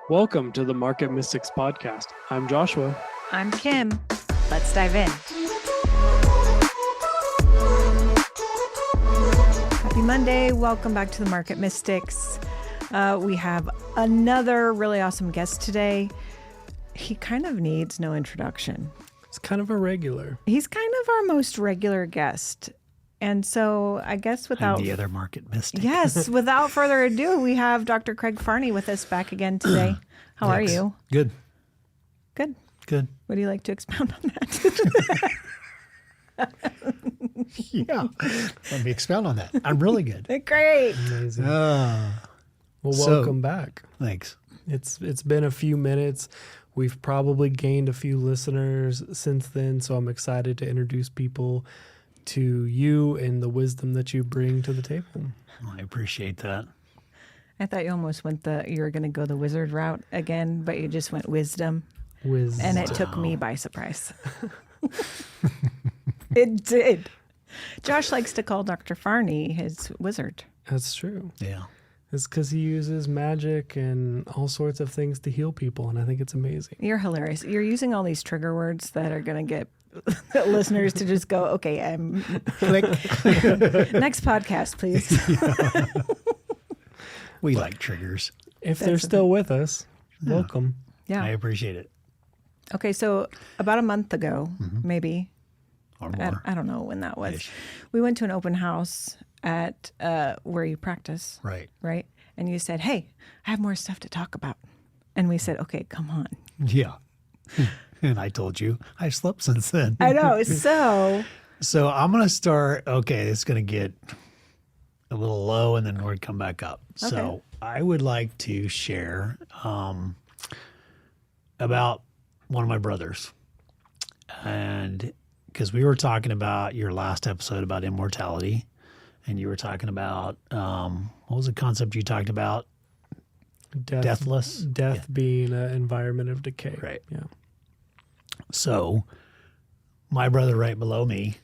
Welcome to the Market Mystics podcast. I'm Joshua. I'm Kim. Let's dive in. Happy Monday. Welcome back to the Market Mystics. We have another really awesome guest today. He kind of needs no introduction. It's kind of a regular. He's kind of our most regular guest. And so I guess without... I'm the other Market Mystic. Yes, without further ado, we have Dr. Craig Farney with us back again today. How are you? Good. Good. Good. Would you like to expound on that? Yeah. Let me expound on that. I'm really good. Great. Amazing. Well, welcome back. Thanks. It's been a few minutes. We've probably gained a few listeners since then, so I'm excited to introduce people to you and the wisdom that you bring to the table. I appreciate that. I thought you almost went you were going to go the wizard route again, but you just went wisdom. Wisdom. And it took me by surprise. It did. Josh likes to call Dr. Farney his wizard. That's true. Yeah. It's because he uses magic and all sorts of things to heal people, and I think it's amazing. You're hilarious. You're using all these trigger words that are going to get listeners to just go, okay, I'm quick. Next podcast, please. We like triggers. If they're still with us, welcome. Yeah. I appreciate it. Okay, so about a month ago, maybe, Or more. I don't know when that was, Ish. we went to an open house at where you practice, Right. right? And you said, hey, I have more stuff to talk about. And we said, okay, come on. Yeah. And I told you I slept since then. I know. So So I'm going to start. Okay, it's going to get a little low and then we're going to come back up. Okay. So I would like to share about one of my brothers. And because we were talking about your last episode about immortality, and you were talking about, what was the concept you talked about? Deathless? Death being an environment of decay. Right. Yeah. So my brother right below me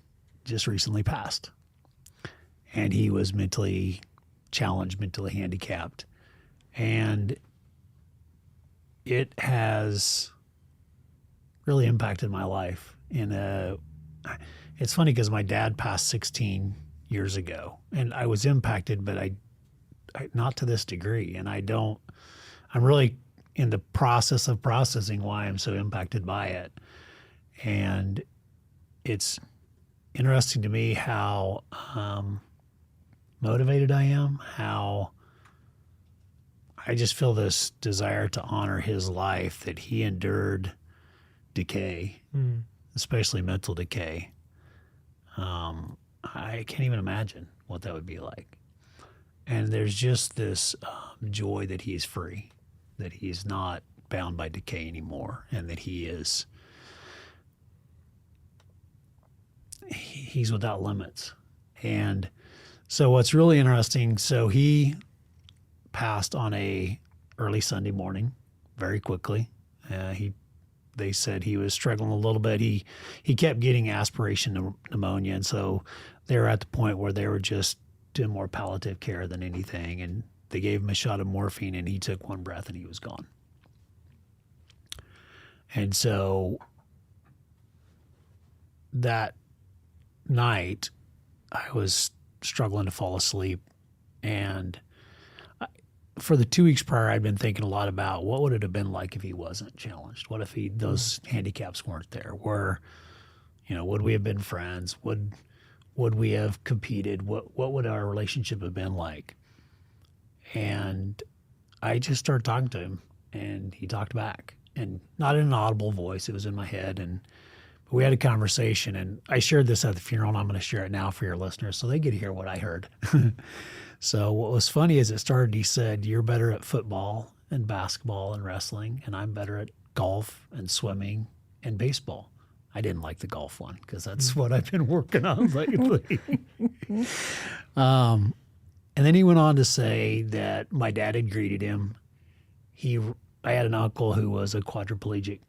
just recently passed. And he was mentally challenged, mentally handicapped. And it has really impacted my life. It's funny because my dad passed 16 years ago. And I was impacted, but I not to this degree. And I'm really in the process of processing why I'm so impacted by it. And it's interesting to me how motivated I am, how I just feel this desire to honor his life, that he endured decay, especially mental decay. I can't even imagine what that would be like. And there's just this joy that he's free, that he's not bound by decay anymore, and that he's without limits. And so what's really interesting, so he passed on a early Sunday morning, very quickly. They said he was struggling a little bit. He kept getting aspiration pneumonia, and so they were at the point where they were just doing more palliative care than anything, and they gave him a shot of morphine, and he took one breath and he was gone. And so that night I was struggling to fall asleep, and for the 2 weeks prior I'd been thinking a lot about what would it have been like if he wasn't challenged. What if those handicaps weren't there? Would we have been friends? Would we have competed? What would our relationship have been like? And I just started talking to him, and he talked back, and not in an audible voice. It was in my head, but we had a conversation, and I shared this at the funeral, and I'm going to share it now for your listeners so they get to hear what I heard. So what was funny is he said, you're better at football and basketball and wrestling, and I'm better at golf and swimming and baseball. I didn't like the golf one because that's what I've been working on lately. And then he went on to say that my dad had greeted him. I had an uncle who was a quadriplegic,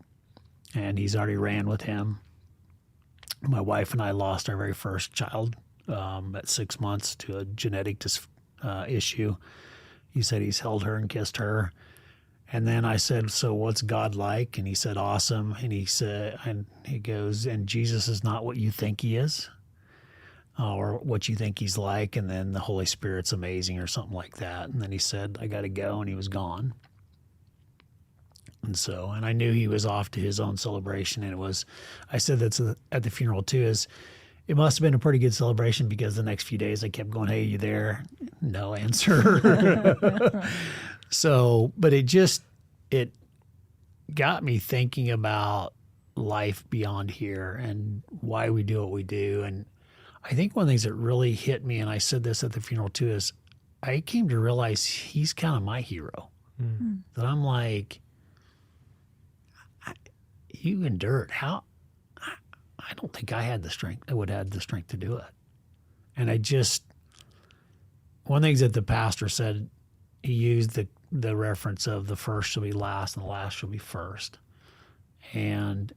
and he's already ran with him. My wife and I lost our very first child at 6 months to a genetic issue. He said he's held her and kissed her. And then I said, so what's God like? And he said, awesome. And he goes, and Jesus is not what you think he is, or what you think he's like. And then the Holy Spirit's amazing or something like that. And then he said, I got to go. And he was gone. And I knew he was off to his own celebration. And I said that's at the funeral too, it must have been a pretty good celebration, because the next few days I kept going, hey, you there? No answer. But it got me thinking about life beyond here and why we do what we do. And I think one of the things that really hit me, and I said this at the funeral too, is I came to realize he's kind of my hero. Mm. That I'm like, you endured. How? I don't think I would have the strength to do it. And one of the things that the pastor said, he used the reference of the first shall be last and the last shall be first. And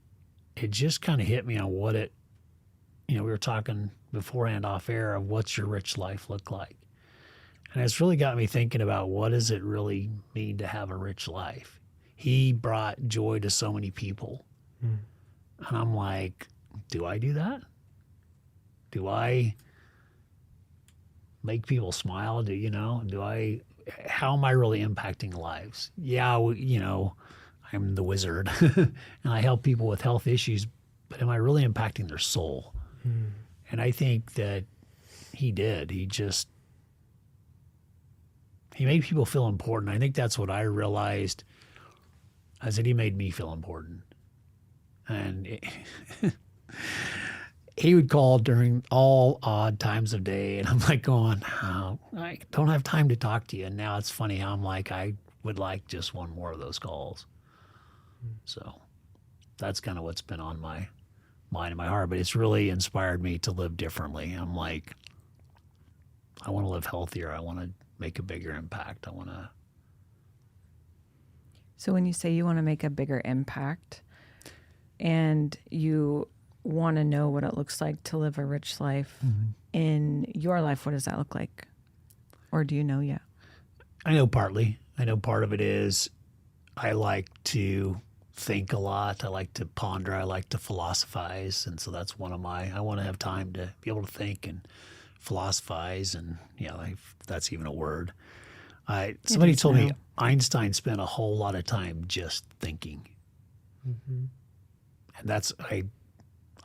it just kind of hit me on what we were talking beforehand off air of what's your rich life look like. And it's really got me thinking about what does it really mean to have a rich life? He brought joy to so many people. Mm. And I'm like, do I do that? Do I make people smile? How am I really impacting lives? Yeah, I'm the wizard and I help people with health issues, but am I really impacting their soul? Hmm. And I think that he did. He made people feel important. I think that's what I realized. I said he made me feel important. And he would call during all odd times of day, and I'm like going, oh, I don't have time to talk to you. And now it's funny how I'm like, I would like just one more of those calls. So that's kind of what's been on my mind and my heart. But it's really inspired me to live differently. I'm like, I want to live healthier. I want to make a bigger impact. So when you say you want to make a bigger impact and you want to know what it looks like to live a rich life in your life, what does that look like? Or do you know yet? I know partly. I know part of it is I like to think a lot. I like to ponder. I like to philosophize. And so that's I want to have time to be able to think and philosophize. And, if that's even a word. Somebody told me Einstein spent a whole lot of time just thinking. Mm-hmm. And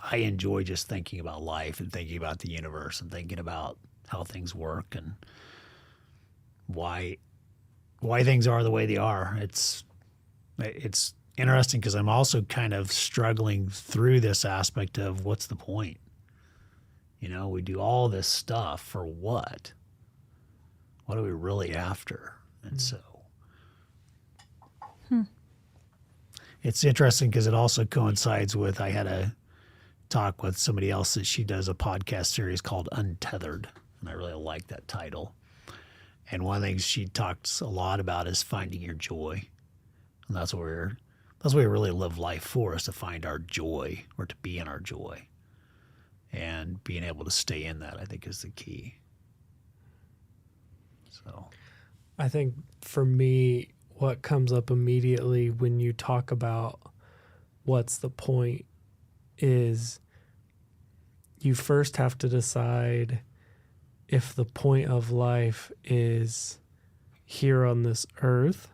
I enjoy just thinking about life and thinking about the universe and thinking about how things work and why things are the way they are. It's interesting because I'm also kind of struggling through this aspect of what's the point? We do all this stuff for what? What are we really after? And so it's interesting because it also coincides with, I had a talk with somebody else that she does a podcast series called Untethered. And I really like that title. And one of the things she talks a lot about is finding your joy. And that's what we really live life for, is to find our joy or to be in our joy. And being able to stay in that, I think, is the key. So I think for me, what comes up immediately when you talk about what's the point is you first have to decide if the point of life is here on this earth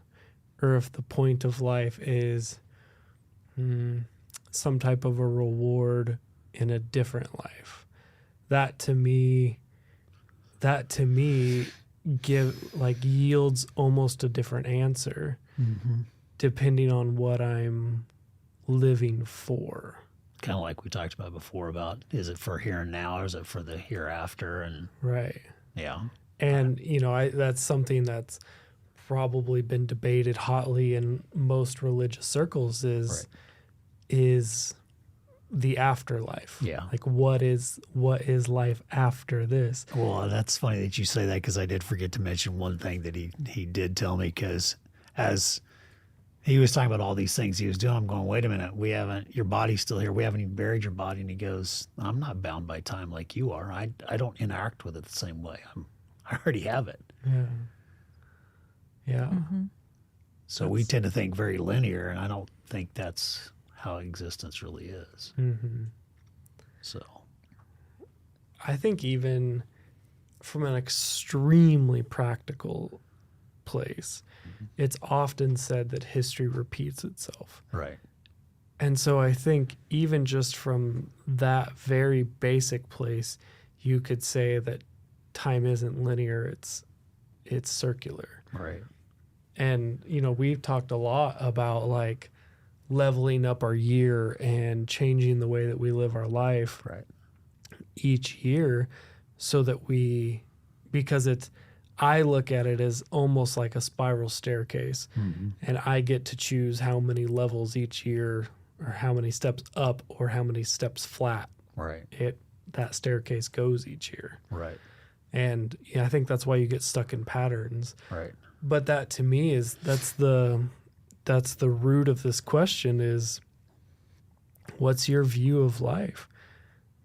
or if the point of life is some type of a reward in a different life. That to me yields almost a different answer depending on what I'm living for. Kind of like we talked about before about, is it for here and now or is it for the hereafter? And right. Yeah. And, that's something that's probably been debated hotly in most religious circles is the afterlife. Yeah. Like what is life after this? Well, that's funny that you say that because I did forget to mention one thing that he did tell me, because as he was talking about all these things he was doing, I'm going, wait a minute, your body's still here. We haven't even buried your body. And he goes, I'm not bound by time like you are. I don't interact with it the same way. I already have it. Yeah. Yeah. Mm-hmm. So we tend to think very linear, and I don't think that's how existence really is. Mm-hmm. So I think even from an extremely practical place, it's often said that history repeats itself. right, And so I think even just from that very basic place, you could say that time isn't linear, it's circular. right, And, we've talked a lot about like leveling up our year and changing the way that we live our life right, each year so that because I look at it as almost like a spiral staircase, and I get to choose how many levels each year, or how many steps up or how many steps flat right, that staircase goes each year. right, And I think that's why you get stuck in patterns. right, But that to me that's the root of this question is, what's your view of life?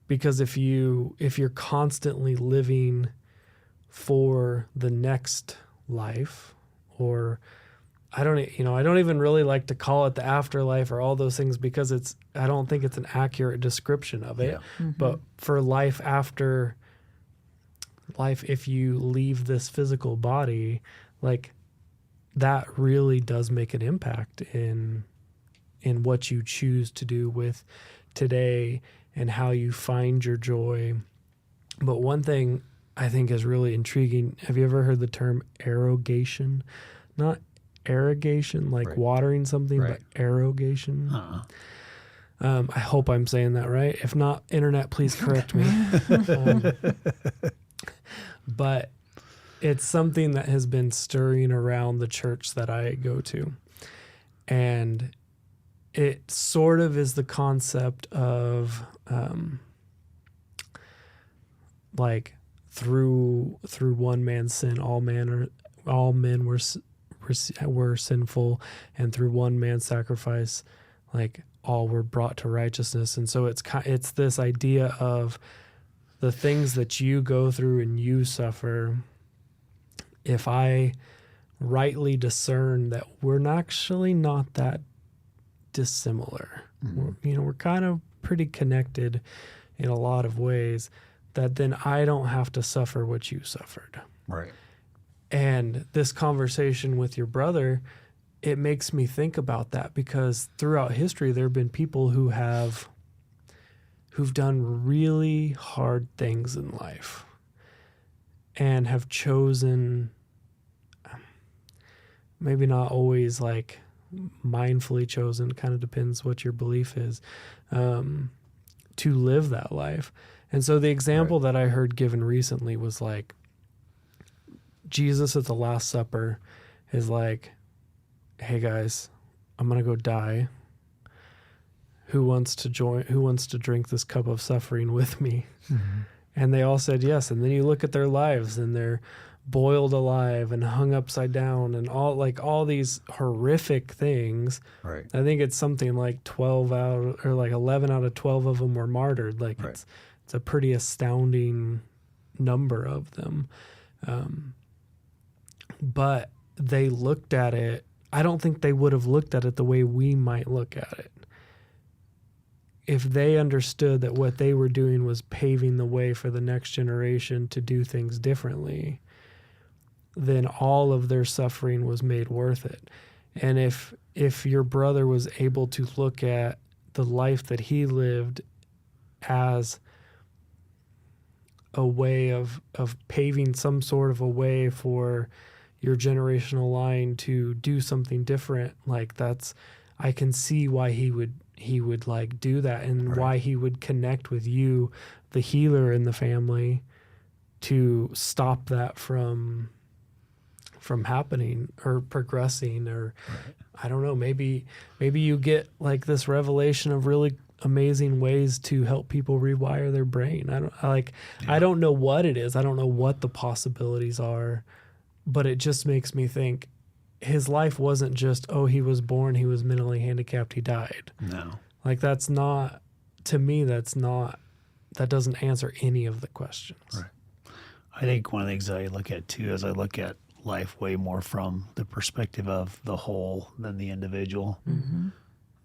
Because if you're constantly living for the next life, or I don't even really like to call it the afterlife or all those things, because I don't think it's an accurate description of it. Yeah. Mm-hmm. But for life after life, if you leave this physical body, like that really does make an impact in what you choose to do with today and how you find your joy. But one thing I think is really intriguing. Have you ever heard the term arrogation? Not irrigation, like Right. watering something, Right. but arrogation. I hope I'm saying that right. If not, internet, please correct me. But it's something that has been stirring around the church that I go to. And it sort of is the concept of like through one man's sin, all men were sinful, and through one man's sacrifice, like all were brought to righteousness. And so it's this idea of the things that you go through and you suffer. If I rightly discern that we're actually not that dissimilar, we're kind of pretty connected in a lot of ways, that then I don't have to suffer what you suffered. Right. And this conversation with your brother, it makes me think about that, because throughout history there have been people who've done really hard things in life and have chosen, maybe not always like mindfully chosen, kind of depends what your belief is, to live that life. And so the example that I heard given recently was like, Jesus at the Last Supper is like, hey guys, I'm going to go die. Who wants to drink this cup of suffering with me? Mm-hmm. And they all said yes. And then you look at their lives and they're boiled alive and hung upside down and all these horrific things. Right. I think it's something like 11 out of 12 of them were martyred. Like Right. it's a pretty astounding number of them. But they looked at it. I don't think they would have looked at it the way we might look at it. If they understood that what they were doing was paving the way for the next generation to do things differently, then all of their suffering was made worth it. And if your brother was able to look at the life that he lived as a way of paving some sort of a way for your generational line to do something different, like I can see why he would like do that, and why he would connect with you, the healer in the family, to stop that from happening or progressing, or I don't know, maybe you get like this revelation of really amazing ways to help people rewire their brain. I don't know what it is. I don't know what the possibilities are, but it just makes me think his life wasn't just, he was born, he was mentally handicapped, he died. No. Like that doesn't answer any of the questions. Right. I think one of the things I look at too is I look at life way more from the perspective of the whole than the individual. Mm-hmm.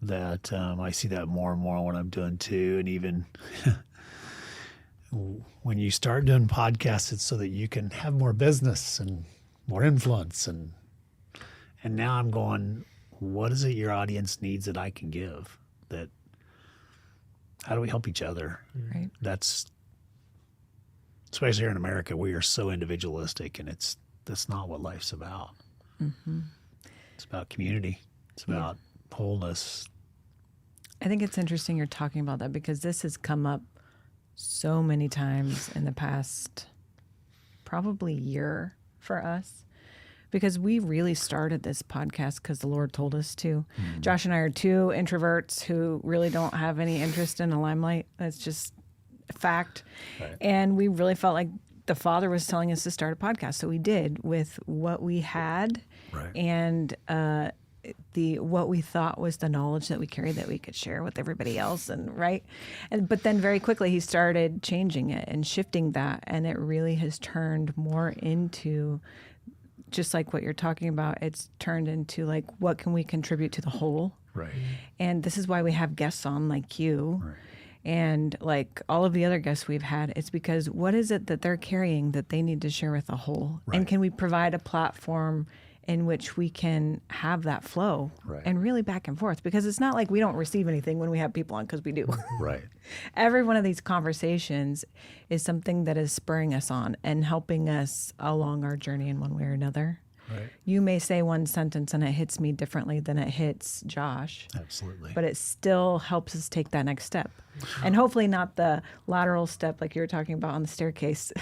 That I see that more and more when I'm doing too. And even when you start doing podcasts, it's so that you can have more business and more influence. And now I'm going, what is it your audience needs that I can give? That how do we help each other? Right. That's especially here in America, we are so individualistic, and that's not what life's about. Mm-hmm. It's about community. It's about wholeness. I think it's interesting you're talking about that because this has come up so many times in the past probably year for us, because we really started this podcast because the Lord told us to. Mm-hmm. Josh and I are two introverts who really don't have any interest in the limelight. That's just a fact. Right. And we really felt like the Father was telling us to start a podcast. So we did with what we had. Right. And what we thought was the knowledge that we carried that we could share with everybody else, but then very quickly he started changing it and shifting that, and it really has turned more into just like what you're talking about. It's turned into like, what can we contribute to the whole? Right. And this is why we have guests on like you. Right. And like all of the other guests we've had, it's because what is it that they're carrying that they need to share with the whole? Right. And can we provide a platform in which we can have that flow and really back and forth? Because it's not like we don't receive anything when we have people on, because we do. Right. Every one of these conversations is something that is spurring us on and helping us along our journey in one way or another. Right. You may say one sentence and it hits me differently than it hits Josh. Absolutely. But it still helps us take that next step. And hopefully not the lateral step like you were talking about on the staircase.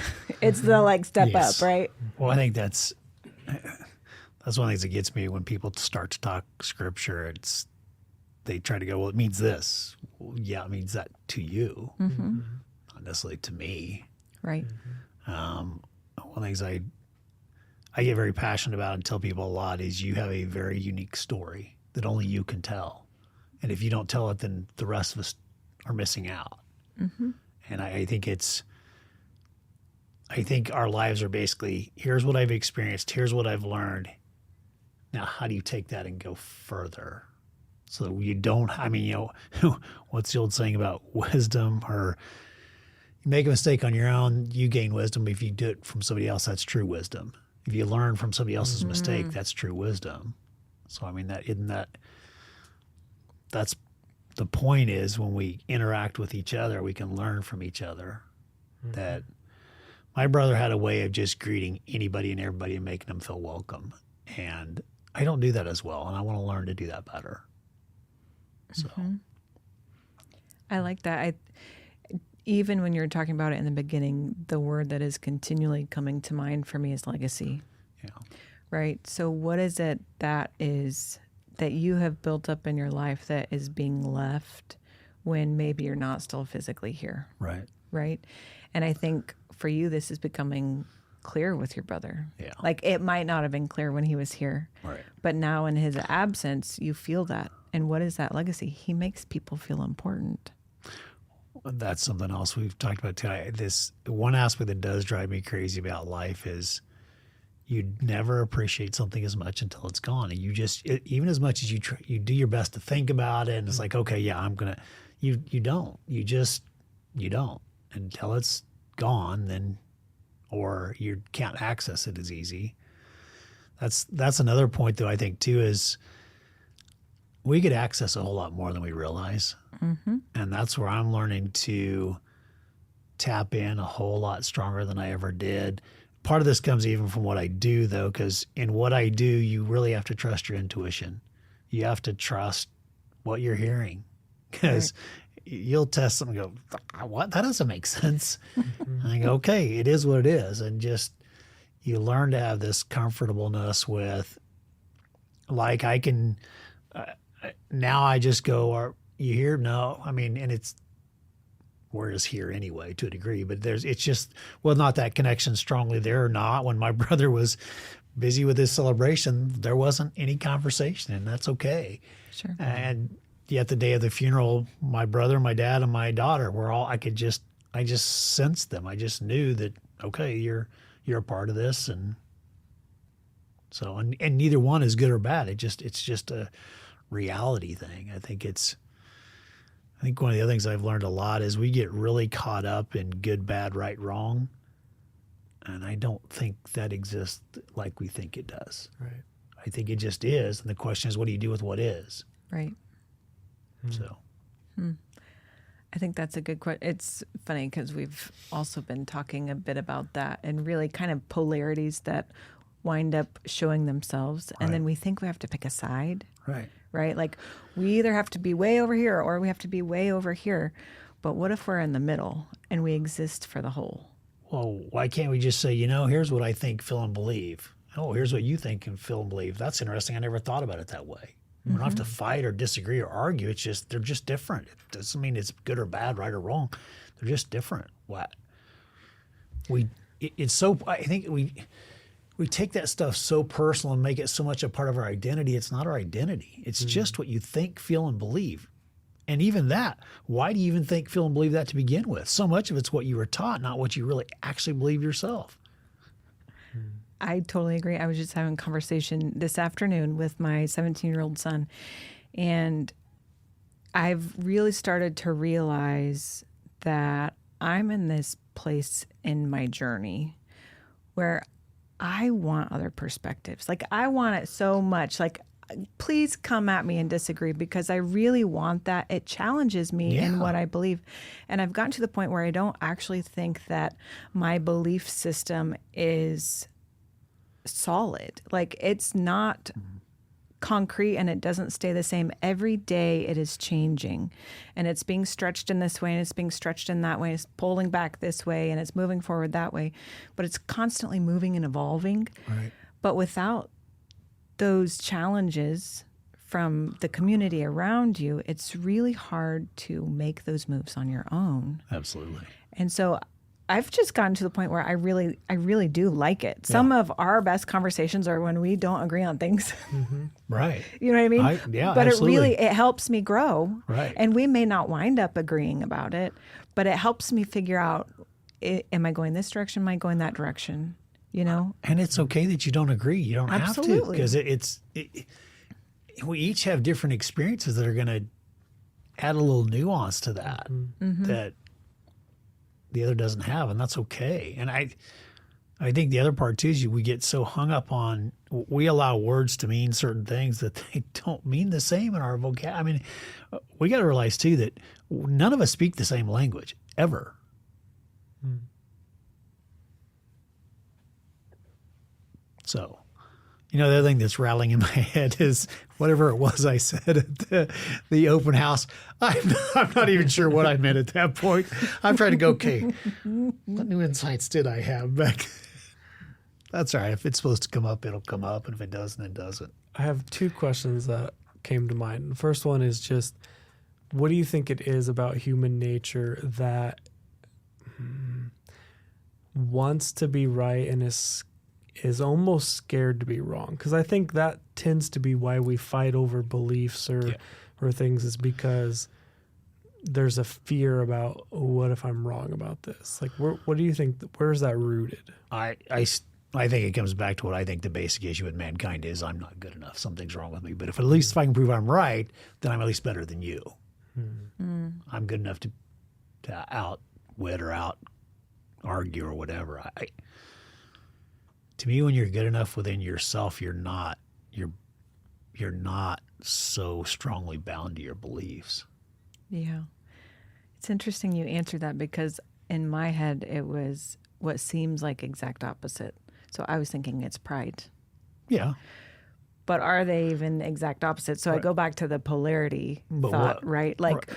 It's the like step up, right? Well, I think that's one of the things that gets me when people start to talk scripture. They try to go, well, it means this. Well, yeah, it means that to you, not necessarily to me. Right. One of the things I get very passionate about and tell people a lot is you have a very unique story that only you can tell. And if you don't tell it, then the rest of us are missing out. Mm-hmm. And I think our lives are basically, here's what I've experienced, here's what I've learned. Now, how do you take that and go further? So you don't, what's the old saying about wisdom? Or you make a mistake on your own, you gain wisdom. If you do it from somebody else, that's true wisdom. If you learn from somebody else's mistake, that's true wisdom. So, that's the point is when we interact with each other, we can learn from each other. Mm-hmm. That my brother had a way of just greeting anybody and everybody and making them feel welcome. And I don't do that as well, and I want to learn to do that better. So, I like that. Even when you're talking about it in the beginning, the word that is continually coming to mind for me is legacy. Yeah. Right. So what is it that you have built up in your life that is being left when maybe you're not still physically here? Right. Right. And I think for you, this is becoming clear with your brother. Yeah. Like it might not have been clear when he was here. Right. But now in his absence, you feel that. And what is that legacy? He makes people feel important. That's something else we've talked about too. This one aspect that does drive me crazy about life is you never appreciate something as much until it's gone. And you just, even as much as you do your best to think about it, and it's like, okay, yeah, I'm gonna. You don't. You don't until it's gone. Then, or you can't access it as easy. That's another point though. I think too is we could access a whole lot more than we realize. Mm-hmm. And that's where I'm learning to tap in a whole lot stronger than I ever did. Part of this comes even from what I do, though, because in what I do, you really have to trust your intuition. You have to trust what you're hearing, because you'll test something and go, what? That doesn't make sense. And I go, okay, it is what it is. And just you learn to have this comfortableness with, like, I can now I just go, are you here? No. I mean, and we're just here anyway to a degree, but it's just, well, not that connection strongly there or not. When my brother was busy with his celebration, there wasn't any conversation, and that's okay. Sure. And yet the day of the funeral, my brother, my dad, and my daughter were all, I just sensed them. I just knew that, okay, you're a part of this, and So, and neither one is good or bad. It's just a reality thing. I think one of the other things I've learned a lot is we get really caught up in good, bad, right, wrong. And I don't think that exists like we think it does. Right. I think it just is. And the question is, what do you do with what is? Right. So. I think that's a good question. It's funny because we've also been talking a bit about that and really kind of polarities that wind up showing themselves. And then we think we have to pick a side. Right? Like we either have to be way over here or we have to be way over here. But what if we're in the middle and we exist for the whole? Well, why can't we just say, here's what I think, feel, and believe? Oh, here's what you think and feel and believe. That's interesting. I never thought about it that way. We don't have to fight or disagree or argue. It's just, they're just different. It doesn't mean it's good or bad, right or wrong. They're just different. It's so, I think we take that stuff so personal and make it so much a part of our identity. It's not our identity. It's just what you think, feel, and believe. And even that, why do you even think, feel, and believe that to begin with? So much of it's what you were taught, not what you really actually believe yourself. I totally agree. I was just having a conversation this afternoon with my 17-year-old son, and I've really started to realize that I'm in this place in my journey where I want other perspectives. Like, I want it so much. Like, please come at me and disagree because I really want that. It challenges me in what I believe. And I've gotten to the point where I don't actually think that my belief system is solid. Like, it's not concrete and it doesn't stay the same. Every day it is changing and it's being stretched in this way and it's being stretched in that way. It's pulling back this way and it's moving forward that way. But it's constantly moving and evolving. Right. But without those challenges from the community around you, it's really hard to make those moves on your own. Absolutely. And so I've just gotten to the point where I really do like it. Some of our best conversations are when we don't agree on things. Right. You know what I mean? But absolutely. it helps me grow. Right. And we may not wind up agreeing about it, but it helps me figure out, am I going this direction? Am I going that direction? And it's okay that you don't agree. You don't have to, because we each have different experiences that are going to add a little nuance to that that the other doesn't have, and that's okay. And I think the other part too is we get so hung up on, we allow words to mean certain things that they don't mean the same in our vocabulary. I mean, we got to realize too that none of us speak the same language ever. So, the other thing that's rattling in my head is whatever it was I said at the open house. I'm not even sure what I meant at that point. I'm trying to go, okay, what new insights did I have back? That's all right. If it's supposed to come up, it'll come up. And if it doesn't, it doesn't. I have two questions that came to mind. The first one is just, what do you think it is about human nature that wants to be right and is almost scared to be wrong? Because I think that tends to be why we fight over beliefs or things, is because there's a fear about, what if I'm wrong about this? Like, what do you think? Where's that rooted? I think it comes back to what I think the basic issue with mankind is: I'm not good enough. Something's wrong with me. But if I can prove I'm right, then I'm at least better than you. I'm good enough to outwit or out argue or whatever. To me, when you're good enough within yourself, you're not so strongly bound to your beliefs. Yeah. It's interesting you answered that, because in my head it was what seems like exact opposite. So I was thinking it's pride. Yeah. But are they even exact opposite? So I go back to the polarity thought, right? Like,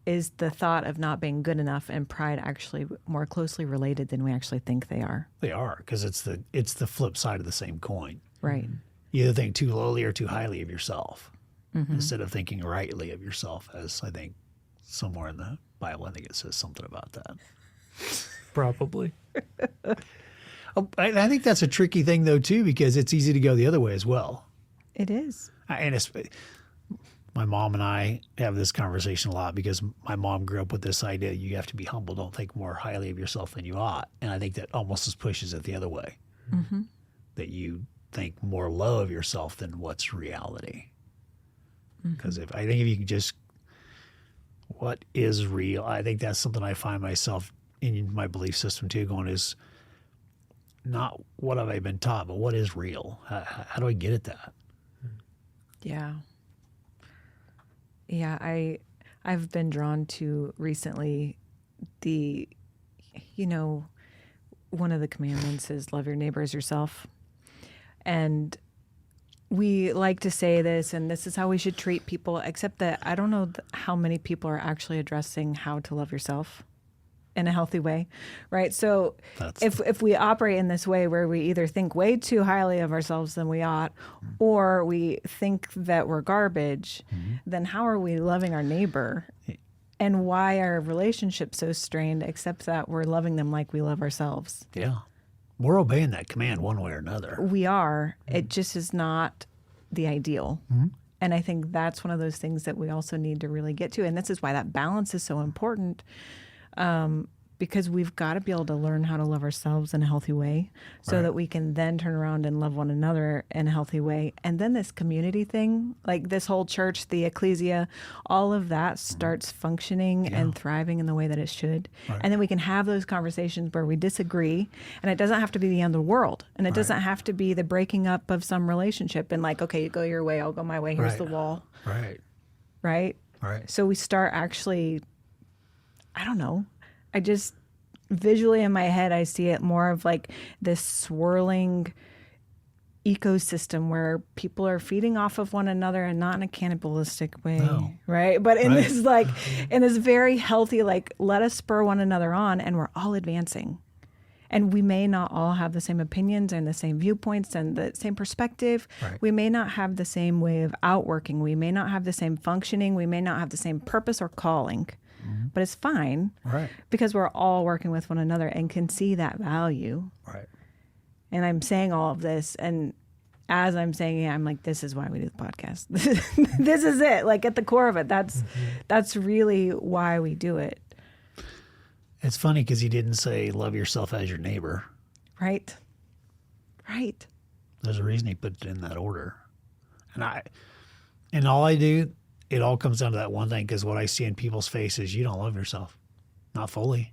is the thought of not being good enough and pride actually more closely related than we actually think they are? They are, because it's the flip side of the same coin. Right. You either think too lowly or too highly of yourself, instead of thinking rightly of yourself, as I think somewhere in the Bible, I think it says something about that. Probably. I think that's a tricky thing, though, too, because it's easy to go the other way as well. It is. And my mom and I have this conversation a lot, because my mom grew up with this idea: you have to be humble, don't think more highly of yourself than you ought. And I think that almost just pushes it the other way. That you think more low of yourself than what's reality. Because if you can just, what is real? I think that's something I find myself in my belief system too, going is not what have I been taught, but what is real? How do I get at that? Yeah. Yeah, I've been drawn to recently one of the commandments is love your neighbor as yourself. And we like to say this, and this is how we should treat people, except that I don't know how many people are actually addressing how to love yourself in a healthy way, right? So if we operate in this way where we either think way too highly of ourselves than we ought, or we think that we're garbage, then how are we loving our neighbor? And why are relationships so strained, except that we're loving them like we love ourselves? Yeah. We're obeying that command one way or another. We are. It just is not the ideal. And I think that's one of those things that we also need to really get to. And this is why that balance is so important. Because we've got to be able to learn how to love ourselves in a healthy way so that we can then turn around and love one another in a healthy way. And then this community thing, like this whole church, the ecclesia, all of that starts functioning and thriving in the way that it should. And then we can have those conversations where we disagree, and it doesn't have to be the end of the world. And it doesn't have to be the breaking up of some relationship and like, okay, you go your way, I'll go my way, here's the wall. Right? So we start actually, I don't know, I just visually in my head, I see it more of like this swirling ecosystem where people are feeding off of one another and not in a cannibalistic way, right? But in this like, in this very healthy, like, let us spur one another on, and we're all advancing. And we may not all have the same opinions and the same viewpoints and the same perspective. We may not have the same way of outworking. We may not have the same functioning. We may not have the same purpose or calling. But it's fine because we're all working with one another and can see that value. And I'm saying all of this, and as I'm saying it, I'm like, this is why we do the podcast. This is it. Like at the core of it, that's really why we do it. It's funny because he didn't say love yourself as your neighbor. Right. There's a reason he put it in that order. And all I do, it all comes down to that one thing, because what I see in people's faces, you don't love yourself, not fully.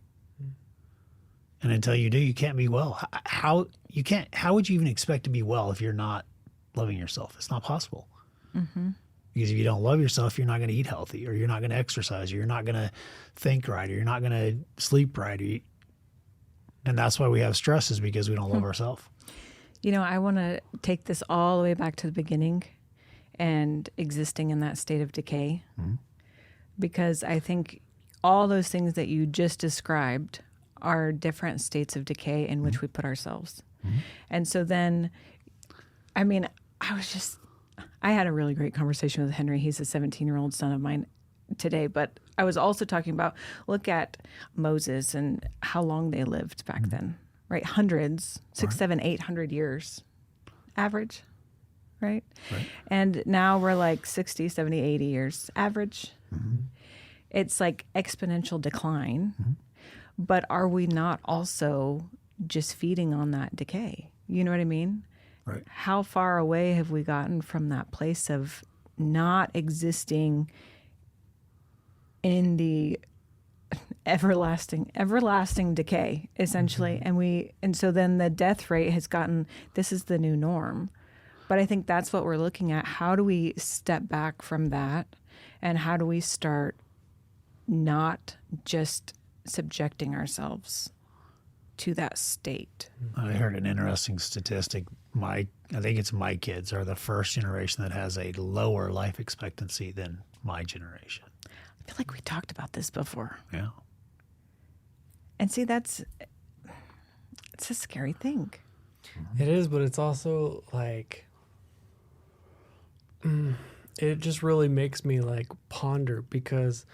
And until you do, you can't be well. How would you even expect to be well if you're not loving yourself? It's not possible. Because if you don't love yourself, you're not going to eat healthy, or you're not going to exercise, or you're not going to think right, or you're not going to sleep right. And that's why we have stress, is because we don't love ourselves. You know, I want to take this all the way back to the beginning and existing in that state of decay, because I think all those things that you just described are different states of decay in which we put ourselves. And so then, I mean, I had a really great conversation with Henry. He's a 17-year-old son of mine today, but I was also talking about, look at Moses and how long they lived back then, right? Hundreds, 600, 700, 800 years average. Right? And now we're like 60, 70, 80 years average. It's like exponential decline. But are we not also just feeding on that decay? You know what I mean? How far away have we gotten from that place of not existing in the everlasting decay, essentially? And so then the death rate has gotten, this is the new norm. But I think that's what we're looking at. How do we step back from that? And how do we start not just subjecting ourselves to that state? I heard an interesting statistic. I think it's my kids are the first generation that has a lower life expectancy than my generation. I feel like we talked about this before. Yeah. And see, it's a scary thing. It is, but it's also like, it just really makes me like ponder, because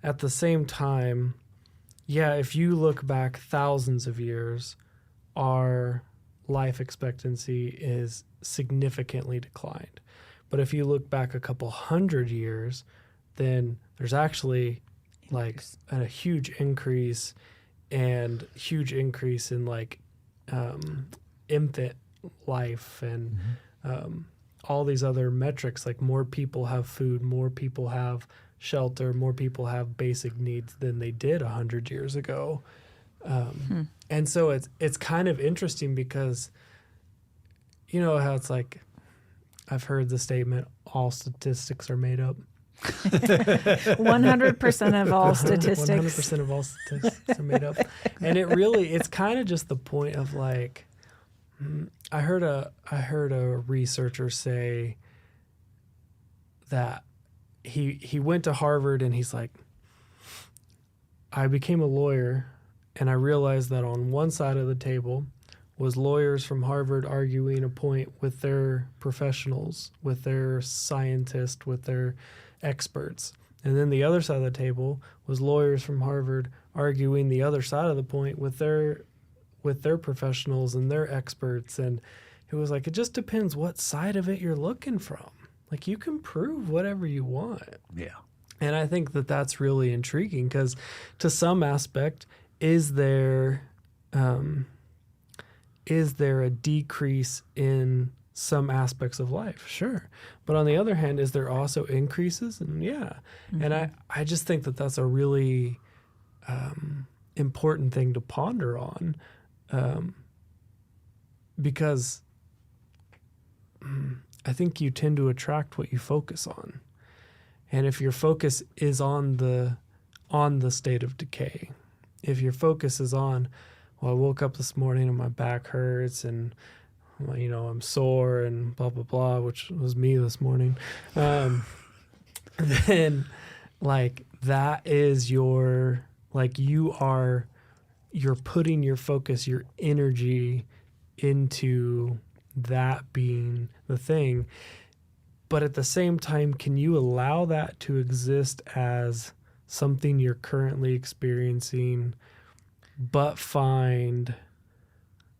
at the same time, yeah, if you look back thousands of years, our life expectancy is significantly declined. But if you look back a couple hundred years, then there's actually like a huge increase in like infant life and all these other metrics, like more people have food, more people have shelter, more people have basic needs than they did 100 years ago. And so it's kind of interesting because, you know how it's like, I've heard the statement, all statistics are made up. 100% of all statistics. 100% of all statistics are made up. And it's kind of just the point of like, I heard a researcher say that he went to Harvard and he's like, I became a lawyer and I realized that on one side of the table was lawyers from Harvard arguing a point with their professionals, with their scientists, with their experts. And then the other side of the table was lawyers from Harvard arguing the other side of the point with their professionals and their experts. And it was like, it just depends what side of it you're looking from. Like, you can prove whatever you want. Yeah. And I think that that's really intriguing because to some aspect, is there a decrease in some aspects of life? Sure. But on the other hand, is there also increases? And yeah. And I just think that that's a really important thing to ponder on because I think you tend to attract what you focus on. And if your focus is on the state of decay, if your focus is on, well, I woke up this morning and my back hurts and, you know, I'm sore and blah, blah, blah, which was me this morning, then like that is you're putting your focus, your energy into that being the thing. But at the same time, can you allow that to exist as something you're currently experiencing, but find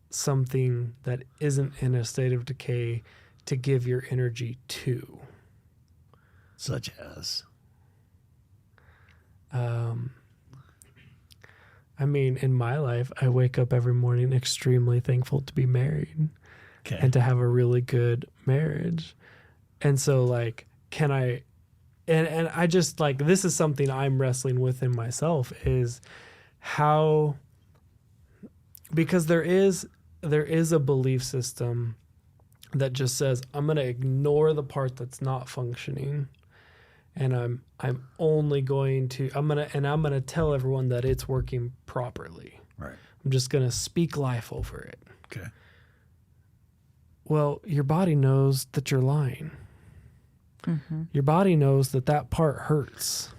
something that isn't in a state of decay to give your energy to? Such as? I mean, in my life, I wake up every morning extremely thankful to be married and to have a really good marriage. And so, like, can I, and I just, like, this is something I'm wrestling with in myself is how, because there is a belief system that just says, I'm going to ignore the part that's not functioning. And I'm only going to, I'm going to tell everyone that it's working properly. Right. I'm just going to speak life over it. Okay. Well, your body knows that you're lying. Mm-hmm. Your body knows that part hurts.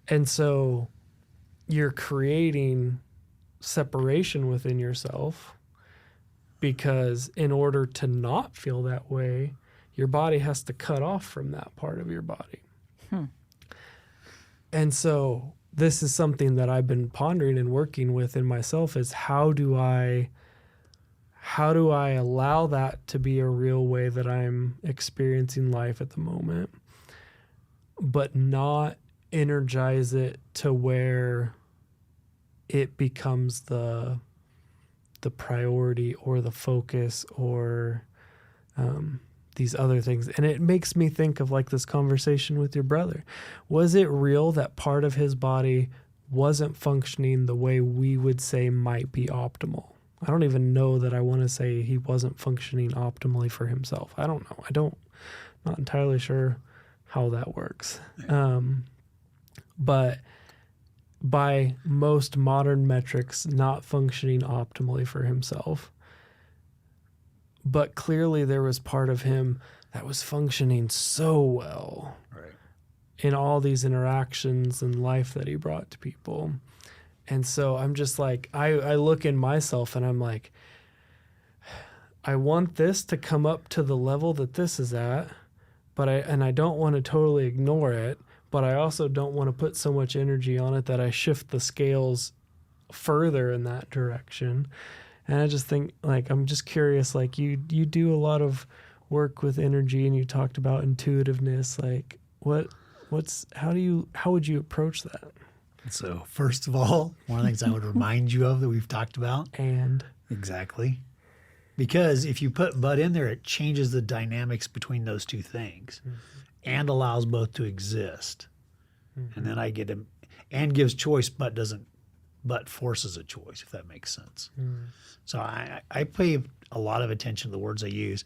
And so you're creating separation within yourself because in order to not feel that way, your body has to cut off from that part of your body. And so this is something that I've been pondering and working with in myself is how do I allow that to be a real way that I'm experiencing life at the moment, but not energize it to where it becomes the priority or the focus or these other things. And it makes me think of like this conversation with your brother. Was it real that part of his body wasn't functioning the way we would say might be optimal? I don't even know that I want to say he wasn't functioning optimally for himself. I don't know. Not entirely sure how that works. But by most modern metrics, not functioning optimally for himself. But clearly there was part of him that was functioning so well in all these interactions and life that he brought to people. And so I'm just like, I look in myself and I'm like, I want this to come up to the level that this is at, but I don't want to totally ignore it, but I also don't want to put so much energy on it that I shift the scales further in that direction. And I just think, like, I'm just curious, like you do a lot of work with energy and you talked about intuitiveness. Like how would you approach that? So first of all, one of the things I would remind you of that we've talked about. And exactly. Because if you put but in there, it changes the dynamics between those two things and allows both to exist. And then I get him and gives choice, but forces a choice, if that makes sense. So I pay a lot of attention to the words I use.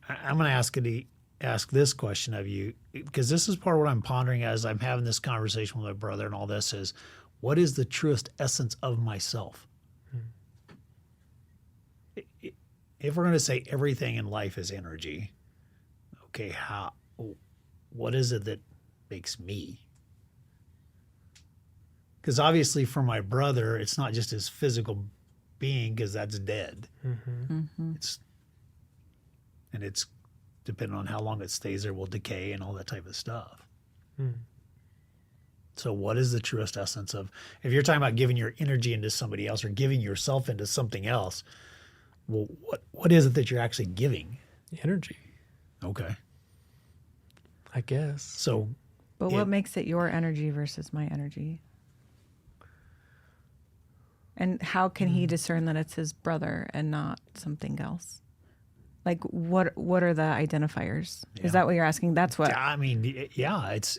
I'm going to ask this question of you, because this is part of what I'm pondering as I'm having this conversation with my brother and all this is, what is the truest essence of myself? If we're going to say everything in life is energy, okay, what is it that makes me? Because obviously for my brother, it's not just his physical being, because that's dead. It's depending on how long it stays there, will decay and all that type of stuff. So what is the truest essence of, if you're talking about giving your energy into somebody else or giving yourself into something else, well, what is it that you're actually giving? Energy, Okay. I guess. So, But what makes it your energy versus my energy? And how can he discern that it's his brother and not something else? Like, what are the identifiers? Yeah. Is that what you're asking? That's what. I mean, yeah, it's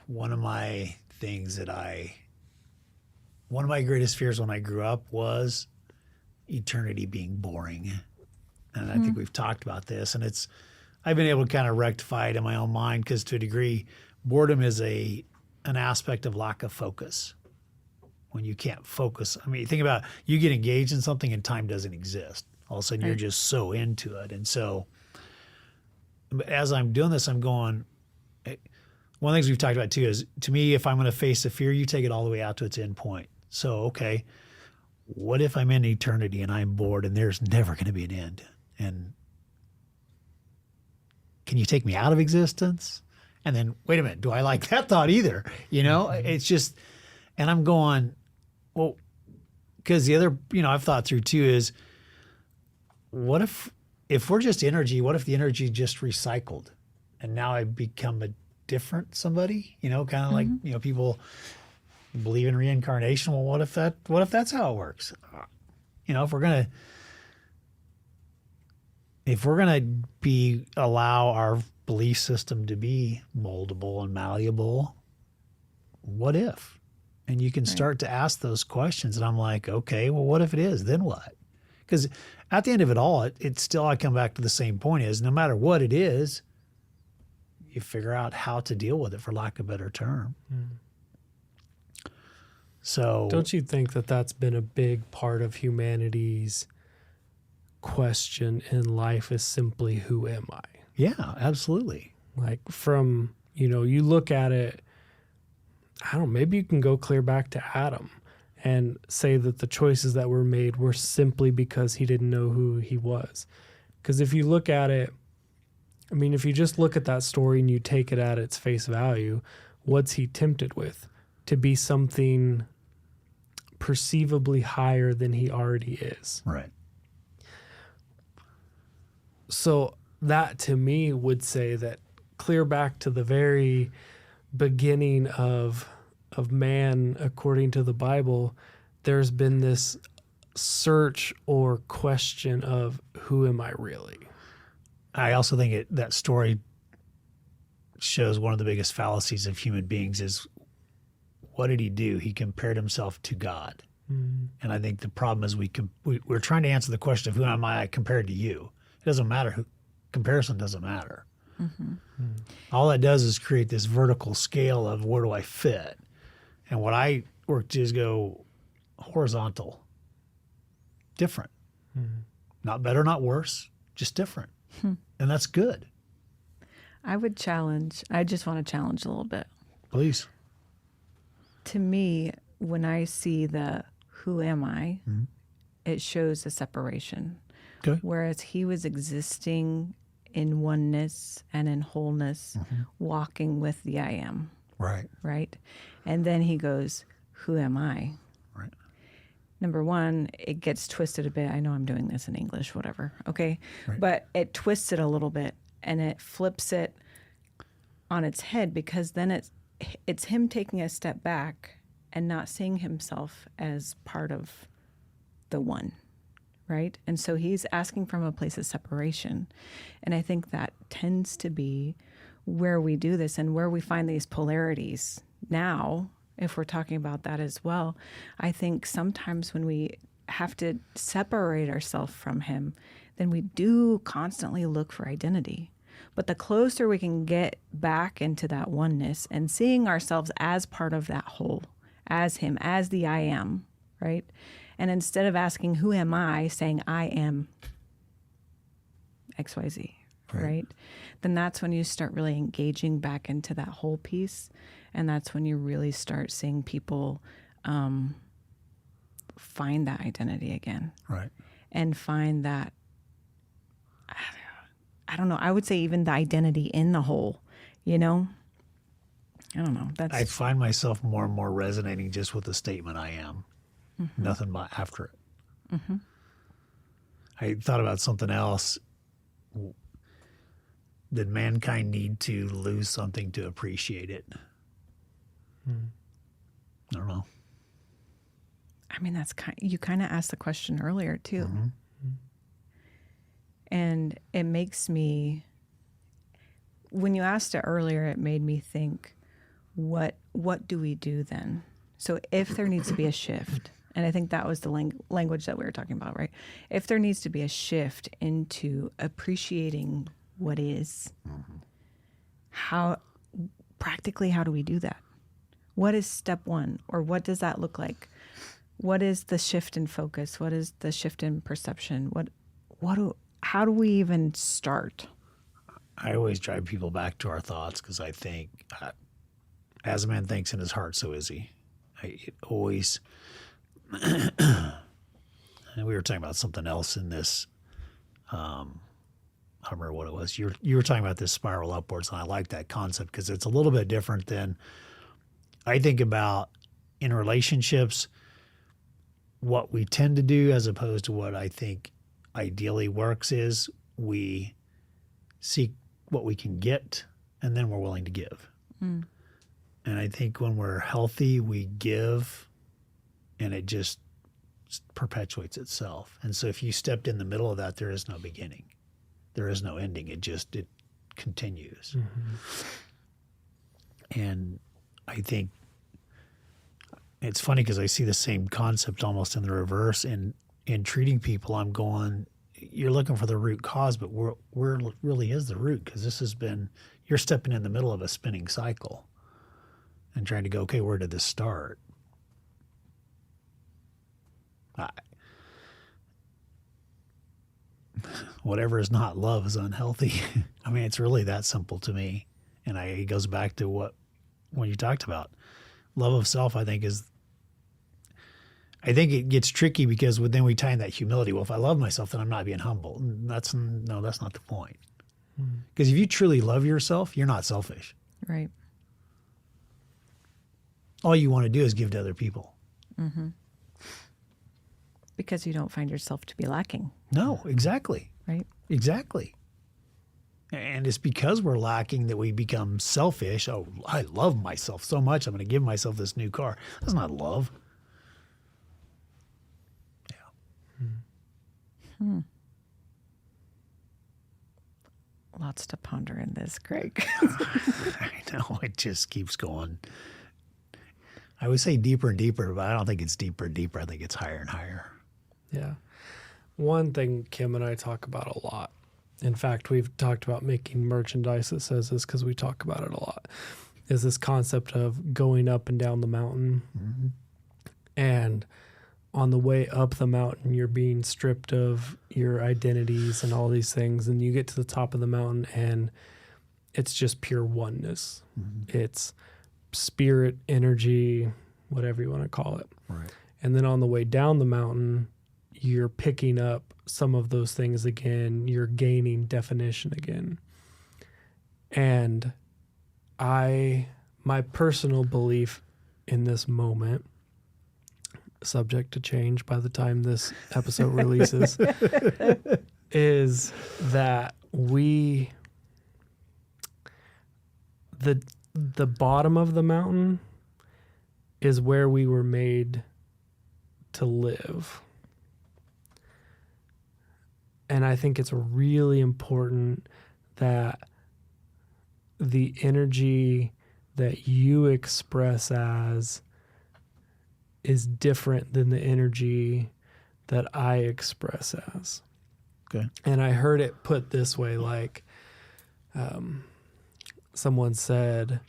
one of my greatest fears when I grew up was eternity being boring. And I think we've talked about this, and I've been able to kind of rectify it in my own mind, because to a degree, boredom is an aspect of lack of focus. When you can't focus, I mean, think about, you get engaged in something and time doesn't exist. All of a sudden, you're just so into it. And so, as I'm doing this, I'm going, one of the things we've talked about too is, to me, if I'm going to face a fear, you take it all the way out to its end point. So, okay, what if I'm in eternity and I'm bored and there's never going to be an end? And can you take me out of existence? And then, wait a minute, do I like that thought either? You know, it's just, and I'm going, well, because the other, I've thought through too is, what if we're just energy, what if the energy just recycled and now I become a different somebody, kind of like, people believe in reincarnation. Well, what if that's how it works? If we're going to allow our belief system to be moldable and malleable, what if? And you can start to ask those questions. And I'm like, okay, well, what if it is? Then what? Because at the end of it all, it's still, I come back to the same point, is no matter what it is, you figure out how to deal with it, for lack of a better term. So don't you think that that's been a big part of humanity's question in life, is simply, who am I? Yeah, absolutely. Like, from, you look at it, I don't know, maybe you can go clear back to Adam and say that the choices that were made were simply because he didn't know who he was. Because if you look at it, I mean, if you just look at that story and you take it at its face value, what's he tempted with? To be something perceivably higher than he already is. Right. So that, to me, would say that clear back to the very beginning of man, according to the Bible, there's been this search or question of, who am I really? I also think that story shows one of the biggest fallacies of human beings is, what did he do? He compared himself to God. And I think the problem is we're trying to answer the question of, who am I compared to you? It doesn't matter. Comparison doesn't matter. All that does is create this vertical scale of, where do I fit? And what I work to is go horizontal, different, not better, not worse, just different. And that's good. I just want to challenge a little bit. Please. To me, when I see the who am I, it shows a separation. Okay. Whereas he was existing in oneness and in wholeness, walking with the I am. Right. Right? And then he goes, who am I? Right. Number one, it gets twisted a bit. I know I'm doing this in English, whatever. Okay. Right. But it twists it a little bit and it flips it on its head, because then it's him taking a step back and not seeing himself as part of the one, right? And so he's asking from a place of separation. And I think that tends to be where we do this and where we find these polarities now, if we're talking about that as well. I think sometimes when we have to separate ourselves from him, then we do constantly look for identity. But the closer we can get back into that oneness and seeing ourselves as part of that whole, as him, as the I am, right? And instead of asking, who am I, saying I am XYZ, right? Then that's when you start really engaging back into that whole piece. And that's when you really start seeing people find that identity again. Right. And find that, I don't know, I would say even the identity in the whole, you know? I don't know. I find myself more and more resonating just with the statement I am. Nothing but after it. I thought about something else. Did mankind need to lose something to appreciate it? I don't know. I mean, you kind of asked the question earlier too. And it makes me, when you asked it earlier, it made me think, what do we do then? So if there needs to be a shift, and I think that was the language that we were talking about, right? If there needs to be a shift into appreciating what is, how do we do that? What is step one? Or what does that look like? What is the shift in focus? What is the shift in perception? How do we even start? I always drive people back to our thoughts because I think, as a man thinks in his heart, so is he. It always, and we were talking about something else in this. I don't remember what it was. You were talking about this spiral upwards, and I like that concept because it's a little bit different than I think about in relationships. What we tend to do, as opposed to what I think ideally works, is we seek what we can get, and then we're willing to give. And I think when we're healthy, we give, and it just perpetuates itself. And so if you stepped in the middle of that, there is no beginning. There is no ending. It continues. And I think it's funny because I see the same concept almost in the reverse. In treating people, I'm going, you're looking for the root cause, but where really is the root? Because you're stepping in the middle of a spinning cycle and trying to go, okay, where did this start? Whatever is not love is unhealthy. I mean, it's really that simple to me. And it goes back to when you talked about love of self, I think it gets tricky because then we tie in that humility. Well, if I love myself, then I'm not being humble. That's not the point. Because if you truly love yourself, you're not selfish. Right. All you want to do is give to other people. Because you don't find yourself to be lacking. No, exactly. Right. Exactly. And it's because we're lacking that we become selfish. Oh, I love myself so much, I'm going to give myself this new car. That's not love. Lots to ponder in this, Craig. I know, it just keeps going. I would say deeper and deeper, but I don't think it's deeper and deeper. I think it's higher and higher. Yeah. One thing Kim and I talk about a lot, in fact, we've talked about making merchandise that says this because we talk about it a lot, is this concept of going up and down the mountain. And on the way up the mountain, you're being stripped of your identities and all these things. And you get to the top of the mountain and it's just pure oneness. It's spirit, energy, whatever you want to call it. Right. And then on the way down the mountain, you're picking up some of those things again. You're gaining definition again. And my personal belief in this moment, subject to change by the time this episode releases, is that the bottom of the mountain is where we were made to live. And I think it's really important that the energy that you express as is different than the energy that I express as. Okay. And I heard it put this way, like someone said,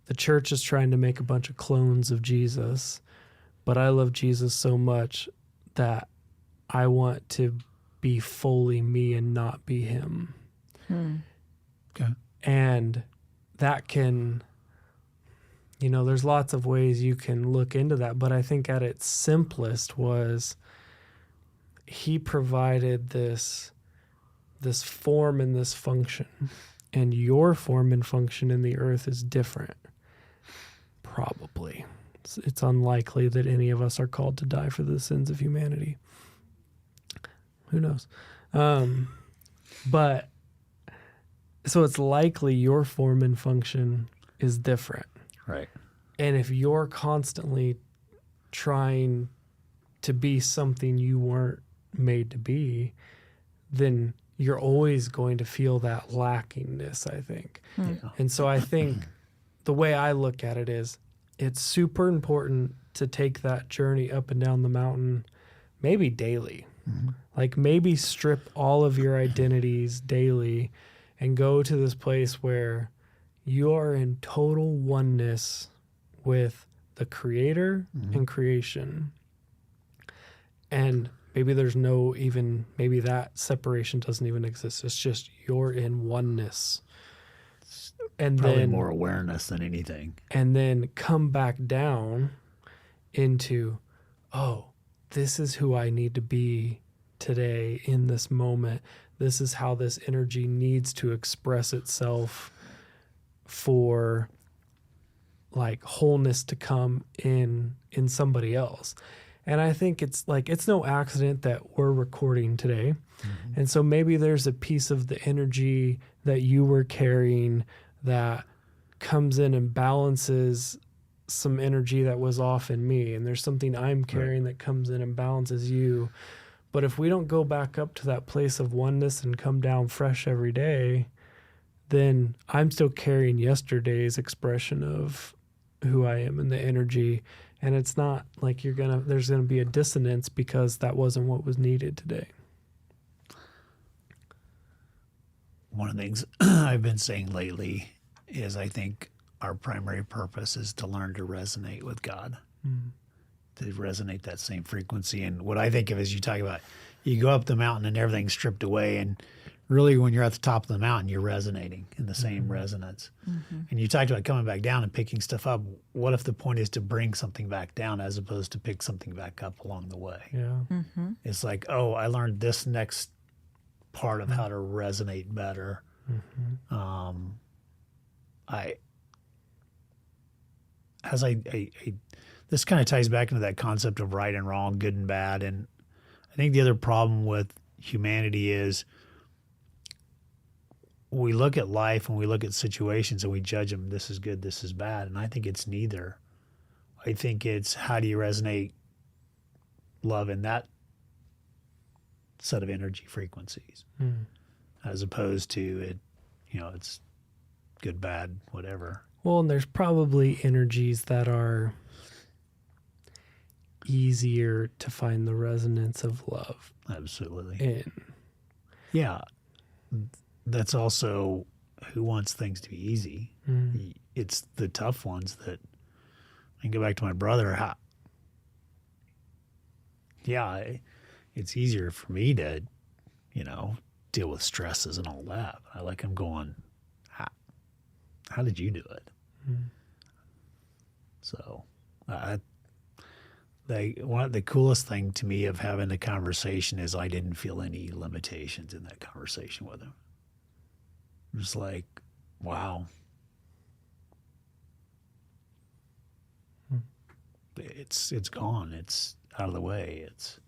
the church is trying to make a bunch of clones of Jesus, but I love Jesus so much that I want to be fully me and not be him. Okay. And that can, there's lots of ways you can look into that, but I think at its simplest was he provided this form and this function, and your form and function in the earth is different. Probably. It's unlikely that any of us are called to die for the sins of humanity. Who knows? But so it's likely your form and function is different. Right. And if you're constantly trying to be something you weren't made to be, then you're always going to feel that lackingness, I think. Yeah. And so I think the way I look at it is it's super important to take that journey up and down the mountain, maybe daily. Like maybe strip all of your identities daily and go to this place where you are in total oneness with the creator and creation. And maybe there's maybe that separation doesn't even exist. It's just you're in oneness. And Probably then more awareness than anything. And then come back down into, oh, this is who I need to be today in this moment. This is how this energy needs to express itself for like wholeness to come in somebody else. And I think it's no accident that we're recording today. And so maybe there's a piece of the energy that you were carrying that comes in and balances some energy that was off in me. And there's something I'm carrying that comes in and balances you. But if we don't go back up to that place of oneness and come down fresh every day, then I'm still carrying yesterday's expression of who I am and the energy. And it's not like there's gonna be a dissonance because that wasn't what was needed today. One of the things I've been saying lately is I think our primary purpose is to learn to resonate with God, to resonate that same frequency. And what I think of is you talk about, you go up the mountain and everything's stripped away. And really when you're at the top of the mountain, you're resonating in the same resonance. And you talked about coming back down and picking stuff up. What if the point is to bring something back down as opposed to pick something back up along the way? Yeah. It's like, oh, I learned this next part of how to resonate better. This kind of ties back into that concept of right and wrong, good and bad. And I think the other problem with humanity is we look at life and we look at situations and we judge them. This is good, this is bad. And I think it's neither. I think it's how do you resonate love in that set of energy frequencies, as opposed to it, it's good, bad, whatever. Well, and there's probably energies that are easier to find the resonance of love Absolutely. in. Yeah. That's also who wants things to be easy. It's the tough ones that I can go back to my brother. It's easier for me to, deal with stresses and all that. I like him going, how did you do it? So the coolest thing to me of having the conversation is I didn't feel any limitations in that conversation with him. It was like, wow. It's gone. It's out of the way. It's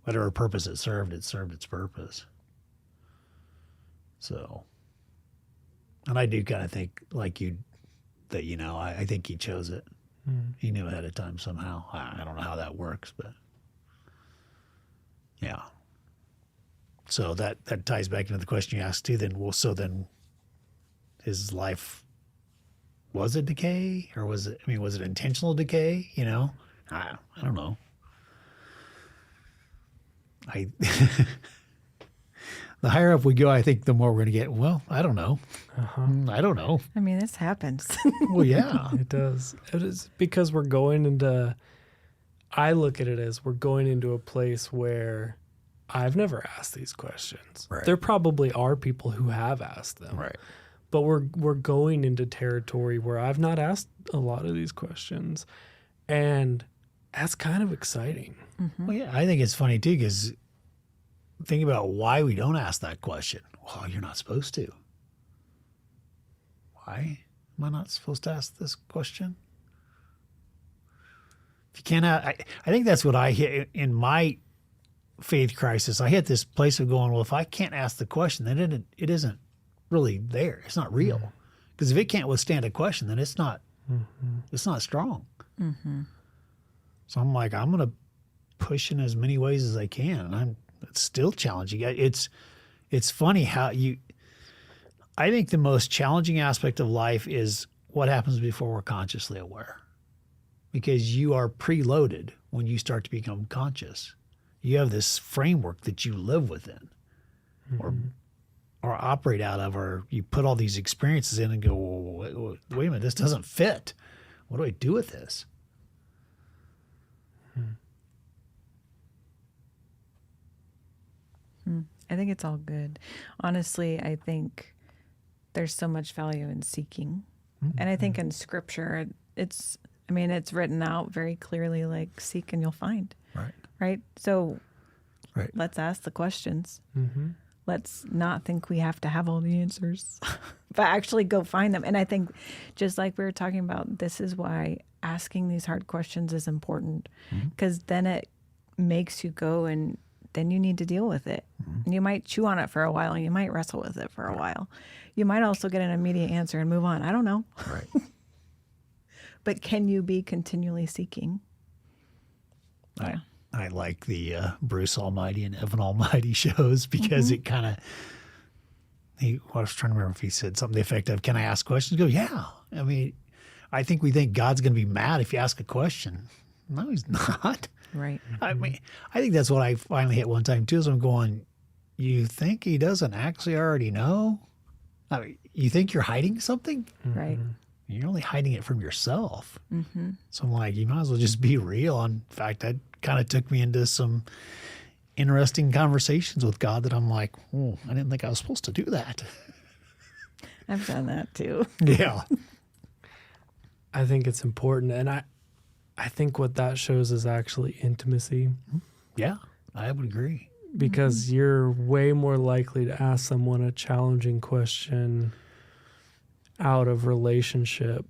whatever purpose it served its purpose. So, and I do kind of think like you that, I think he chose it. He knew ahead of time somehow. I don't know how that works, but yeah. So that ties back into the question you asked too. Then his life, was it decay, or was it intentional decay? I don't know. The higher up we go, I think the more we're going to get, well, I don't know. I don't know. I mean, this happens. Well, yeah. It does. It is because I look at it as we're going into a place where I've never asked these questions. Right. There probably are people who have asked them. Right. But we're going into territory where I've not asked a lot of these questions. And that's kind of exciting. Mm-hmm. Well, yeah, I think it's funny too, because think about why we don't ask that question. Well, you're not supposed to. Why am I not supposed to ask this question? If you can't, I think that's what I hit in my faith crisis. I hit this place of going, well, if I can't ask the question, then it isn't really there. It's not real. Because if it can't withstand a question, then it's not strong. Mm-hmm. So I'm like, I'm going to push in as many ways as I can. And it's still challenging. It's funny how I think the most challenging aspect of life is what happens before we're consciously aware. Because you are preloaded when you start to become conscious. You have this framework that you live within or operate out of, or you put all these experiences in and go, well, wait a minute, this doesn't fit. What do I do with this? I think it's all good. Honestly, I think there's so much value in seeking. And I think in scripture, it's written out very clearly, like, seek and you'll find. Right? So let's ask the questions. Mm-hmm. Let's not think we have to have all the answers, but actually go find them. And I think, just like we were talking about, this is why asking these hard questions is important, because then it makes you go, and then you need to deal with it. And you might chew on it for a while, and you might wrestle with it for a while. You might also get an immediate answer and move on. I don't know. Right. But can you be continually seeking? Yeah. I like the Bruce Almighty and Evan Almighty shows, because it kind of, I was trying to remember if he said something to the effect of, can I ask questions? Go, yeah. I mean, I think we think God's going to be mad if you ask a question. No, he's not. Right. I mean, I think that's what I finally hit one time too, is I'm going, you think he doesn't actually already know? I mean, you think you're hiding something? Right. You're only hiding it from yourself. So I'm like, you might as well just be real. In fact, that kind of took me into some interesting conversations with God that I'm like, oh, I didn't think I was supposed to do that. I've done that too. Yeah. I think it's important. And I think what that shows is actually intimacy. Yeah, I would agree. Because you're way more likely to ask someone a challenging question out of relationship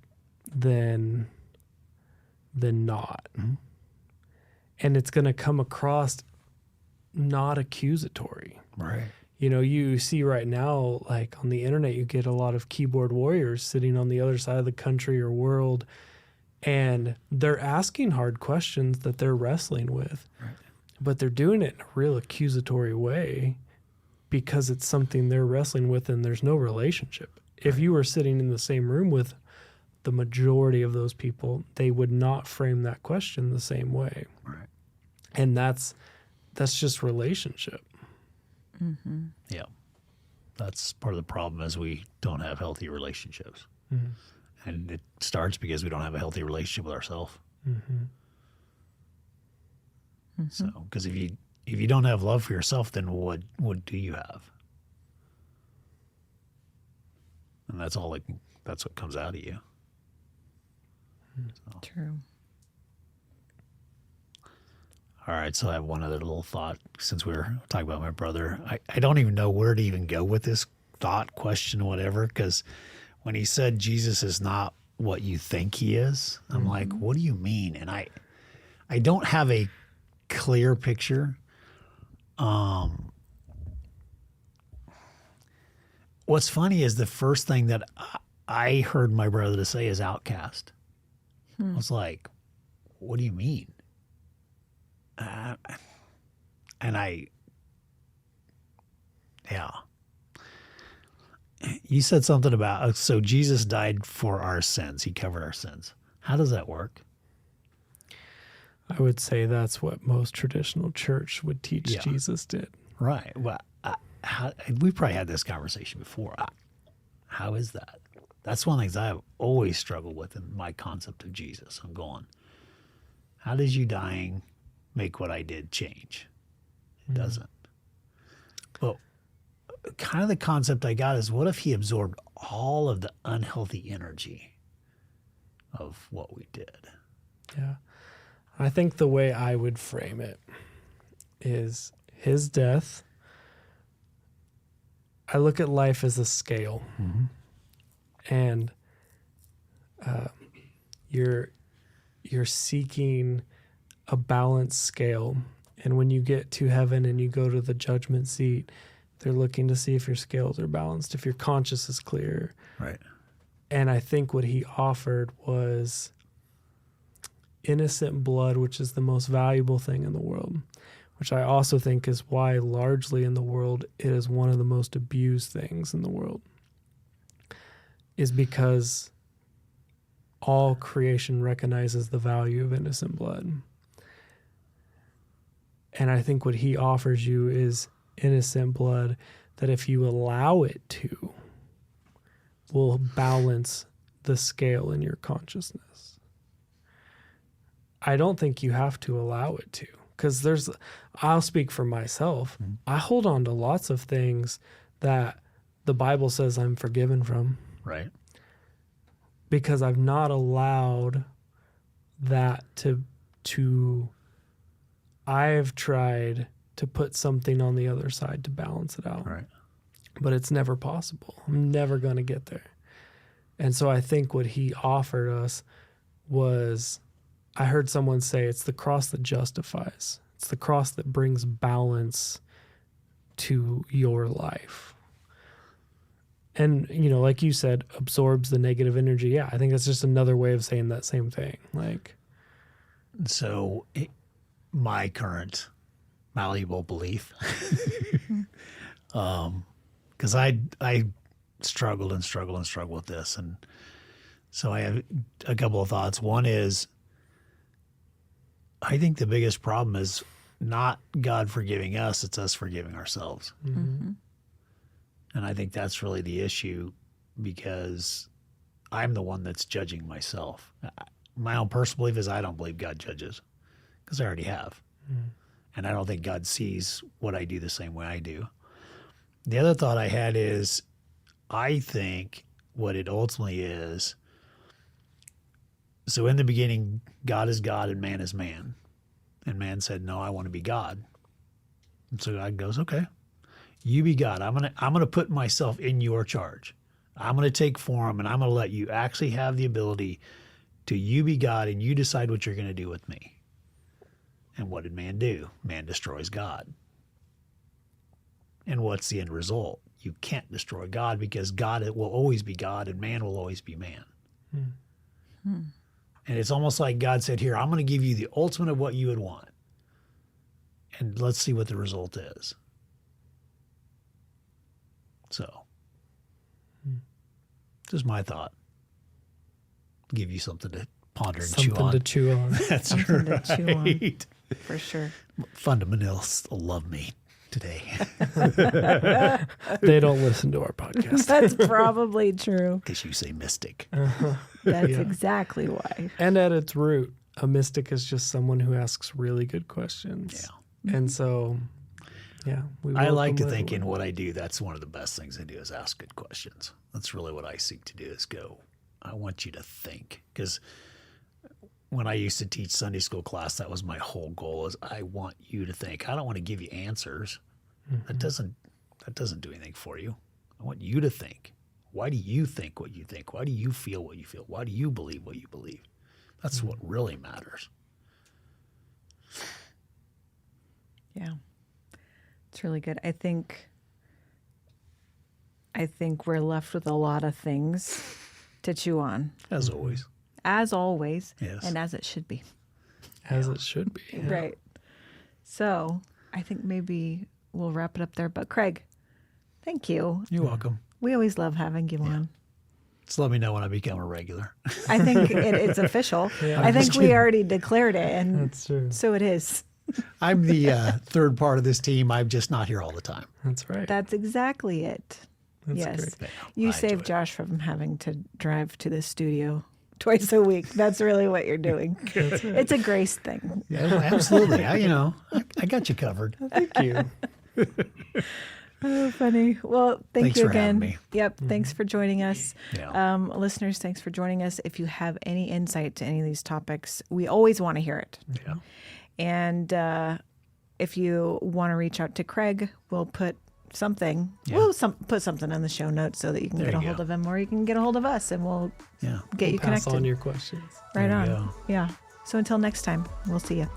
than not. And it's going to come across not accusatory. Right. You see right now, like on the internet, you get a lot of keyboard warriors sitting on the other side of the country or world, and they're asking hard questions that they're wrestling with. Right. But they're doing it in a real accusatory way because it's something they're wrestling with and there's no relationship. If you were sitting in the same room with the majority of those people, they would not frame that question the same way. Right. And that's just relationship. Yeah. That's part of the problem, is we don't have healthy relationships. And it starts because we don't have a healthy relationship with ourselves. So, because if you don't have love for yourself, then what do you have? And that's what comes out of you. So. True. All right, so I have one other little thought, since we were talking about my brother. I don't even know where to even go with this thought, question, whatever, because when he said Jesus is not what you think he is, I'm like, what do you mean? And I don't have a clear picture. What's funny is the first thing that I heard my brother to say is outcast. I was like, what do you mean? And yeah. You said something about, so Jesus died for our sins. He covered our sins. How does that work? I would say that's what most traditional church would teach Yeah. Jesus did. Right. Well, we probably had this conversation before. How is that? That's one of the things I've always struggled with in my concept of Jesus. I'm going, how does you dying make what I did change? It doesn't. Well, kind of the concept I got is, what if he absorbed all of the unhealthy energy of what we did? Yeah. I think the way I would frame it is his death. I look at life as a scale, and you're seeking a balanced scale. And when you get to heaven and you go to the judgment seat, they're looking to see if your scales are balanced, if your conscience is clear. Right. And I think what he offered was innocent blood, which is the most valuable thing in the world, which I also think is why largely in the world it is one of the most abused things in the world, is because all creation recognizes the value of innocent blood. And I think what he offers you is innocent blood that, if you allow it to, will balance the scale in your consciousness. I don't think you have to allow it to, because I'll speak for myself. I hold on to lots of things that the Bible says I'm forgiven from. Right. Because I've not allowed that to I've tried to put something on the other side to balance it out. Right. But it's never possible. I'm never going to get there. And so I think what he offered us was, I heard someone say, it's the cross that justifies. It's the cross that brings balance to your life. And, like you said, absorbs the negative energy. Yeah, I think that's just another way of saying that same thing. So my current malleable belief, because I struggled with this. And so I have a couple of thoughts. One is, I think the biggest problem is not God forgiving us, it's us forgiving ourselves. Mm-hmm. And I think that's really the issue, because I'm the one that's judging myself. My own personal belief is I don't believe God judges, because I already have. And I don't think God sees what I do the same way I do. The other thought I had is, I think what it ultimately is, so in the beginning, God is God and man is man. And man said, no, I want to be God. And so God goes, okay, you be God. I'm gonna put myself in your charge. I'm gonna take form, and I'm gonna let you actually have the ability to you be God, and you decide what you're gonna do with me. And what did man do? Man destroys God. And what's the end result? You can't destroy God, because God will always be God and man will always be man. And it's almost like God said, here, I'm going to give you the ultimate of what you would want. And let's see what the result is. So, just my thought. Give you something to ponder and chew on. Something to chew on. That's Something right. to chew on. For sure. Fundamentalists will love me today. They don't listen to our podcast. That's probably true. Because you say mystic. That's Yeah. exactly why. And at its root, a mystic is just someone who asks really good questions. Yeah. And so, yeah. I like to welcome think in everyone. what I do, that's one of the best things I do, is ask good questions. That's really what I seek to do, is go, I want you to think. Because when I used to teach Sunday school class, that was my whole goal, is I want you to think. I don't want to give you answers. That doesn't do anything for you. I want you to think. Why do you think what you think? Why do you feel what you feel? Why do you believe what you believe? That's what really matters. Yeah. It's really good. I think we're left with a lot of things to chew on, As always. as always, Yes. and as it should be. As it should be. Yeah. Right. So I think maybe we'll wrap it up there. But Craig, thank you. You're welcome. We always love having you on. Just let me know when I become a regular. I think it's official. Yeah. I think we already declared it, and That's true. so it is. I'm the third part of this team. I'm just not here all the time. That's right. That's exactly it. That's yes. great. You I saved enjoy it. Josh from having to drive to the studio twice a week. That's really what you're doing. It's a grace thing. Yeah, absolutely. I got you covered. Thank you. Oh, funny. Well, Thanks you for having again. me. Yep. Thanks for joining us. Yeah. Listeners, thanks for joining us. If you have any insight to any of these topics, we always want to hear it. Yeah. And if you want to reach out to Craig, we'll put something. Yeah. We'll put something in the show notes so that you can There get a you hold go. of him, or you can get a hold of us, and we'll Yeah. get you Pass connected. on your questions. Right There on. you go. Yeah. So until next time, we'll see you.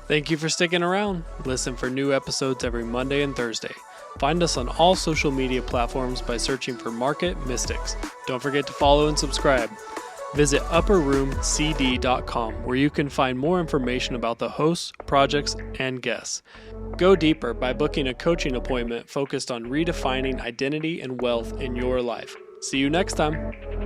Thank you for sticking around. Listen for new episodes every Monday and Thursday. Find us on all social media platforms by searching for Market Mystics. Don't forget to follow and subscribe. Visit upperroomcd.com where you can find more information about the hosts, projects, and guests. Go deeper by booking a coaching appointment focused on redefining identity and wealth in your life. See you next time.